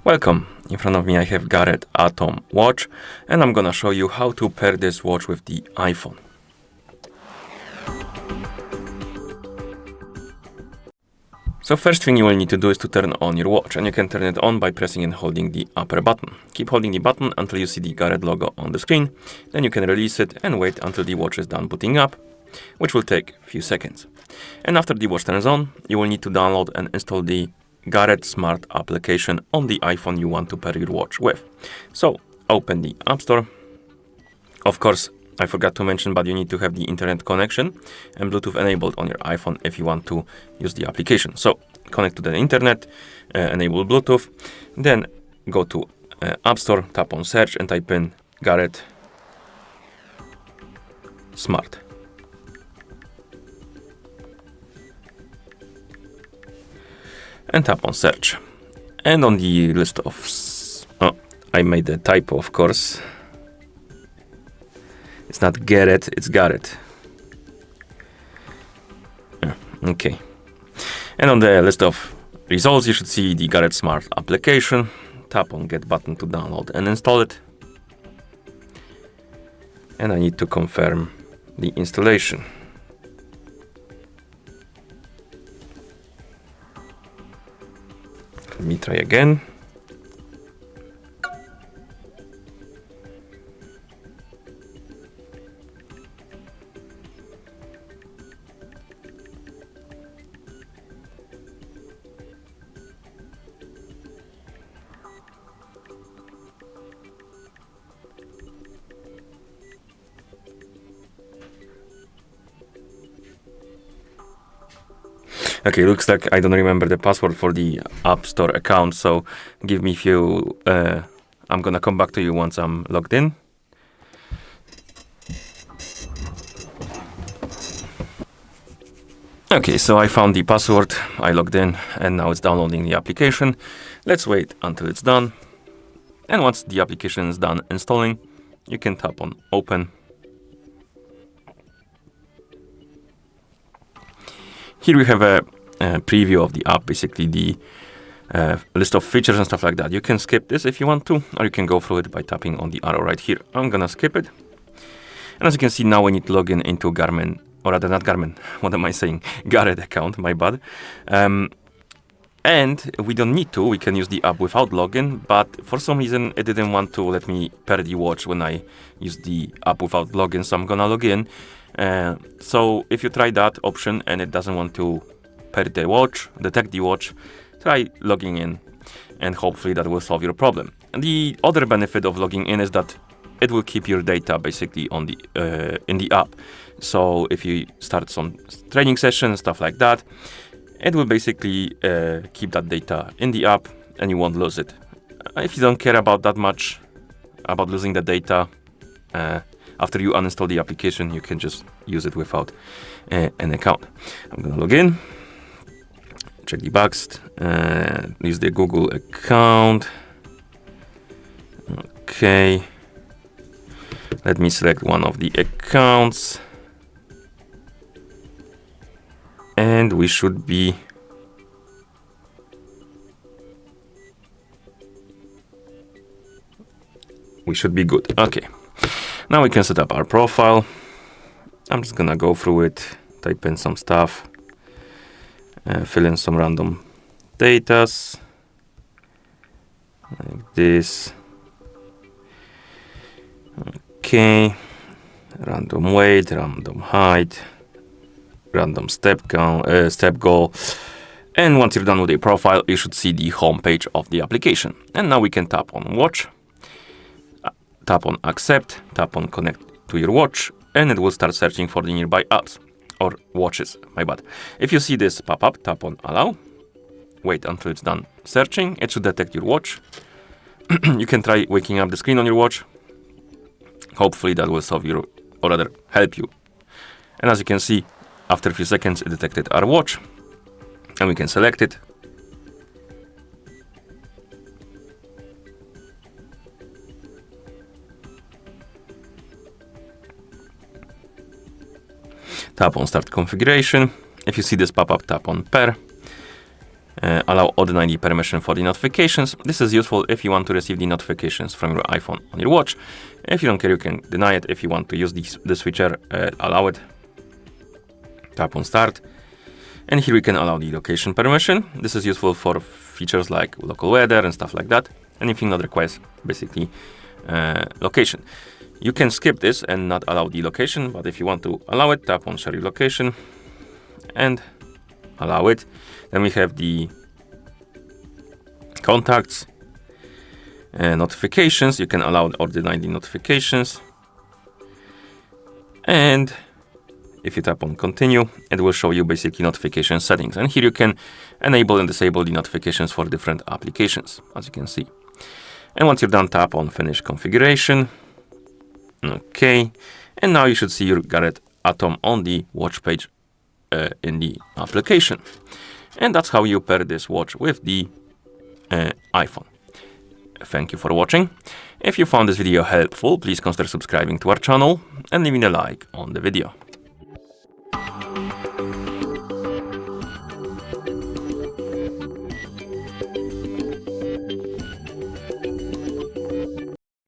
Welcome. In front of me I have GARETT Atom watch, and I'm gonna show you how to pair this watch with the iPhone. So first thing you will need to do is to turn on your watch, and you can turn it on by pressing and holding the upper button. Keep holding the button until you see the GARETT logo on the screen, then you can release it and wait until the watch is done booting up, which will take a few seconds. And after the watch turns on, you will need to download and install the GARETT Smart application on the iPhone you want to pair your watch with. So open the App Store. Of course, I forgot to mention, but you need to have the internet connection and Bluetooth enabled on your iPhone if you want to use the application. So connect to the internet, enable Bluetooth, then go to App Store, tap on search and type in GARETT Smart. And tap on search. And on the list of... I made a typo, of course. It's not GARETT, it's GARETT. Okay. And on the list of results, you should see the GARETT Smart application. Tap on Get button to download and install it. And I need to confirm the installation. Let me try again. Okay, looks like I don't remember the password for the App Store account, so give me a few... I'm gonna come back to you once I'm logged in. Okay, so I found the password, I logged in, and now it's downloading the application. Let's wait until it's done. And once the application is done installing, you can tap on Open. Here we have a preview of the app, basically the list of features and stuff like that. You can skip this if you want to, or you can go through it by tapping on the arrow right here. I'm gonna skip it. And as you can see, now we need to log in into Garmin, or rather not Garmin, what am I saying? GARETT account, my bad. And we don't need to, we can use the app without login, but for some reason it didn't want to let me pair the watch when I use the app without login, so I'm gonna log in. So if you try that option and it doesn't want to pair the watch, detect the watch, try logging in and hopefully that will solve your problem. And the other benefit of logging in is that it will keep your data basically on the in the app. So if you start some training session, stuff like that, it will basically keep that data in the app and you won't lose it. If you don't care about that much about losing the data, after you uninstall the application, you can just use it without an account. I'm gonna log in, check the box, use the Google account. Okay, let me select one of the accounts, and we should be good. Okay. Now we can set up our profile. I'm just gonna go through it, type in some stuff, fill in some random datas, like this. Okay, random weight, random height, random step goal. And once you're done with your profile, you should see the home page of the application. And now we can tap on Watch. Tap on Accept, tap on Connect to your watch, and it will start searching for the nearby apps, or watches, my bad. If you see this pop up, tap on Allow, wait until it's done searching, it should detect your watch. You can try waking up the screen on your watch. Hopefully that will solve your, or rather help you. And as you can see, after a few seconds it detected our watch, and we can select it. Tap on Start Configuration. If you see this pop-up, tap on Pair. allow odd 90 permission for the notifications. This is useful if you want to receive the notifications from your iPhone on your watch. If you don't care, you can deny it. If you want to use the switcher, allow it. Tap on start. And here we can allow the location permission. This is useful for features like local weather and stuff like that. Anything that requires basically location. You can skip this and not allow the location, but if you want to allow it, tap on share your location and allow it. Then we have the contacts and notifications. You can allow or deny the notifications. And if you tap on continue, it will show you basically notification settings. And here you can enable and disable the notifications for different applications, as you can see. And once you're done, tap on finish configuration. Okay. And now you should see your GARETT Atom on the watch page in the application. And that's how you pair this watch with the iPhone. Thank you for watching. If you found this video helpful, please consider subscribing to our channel and leaving a like on the video.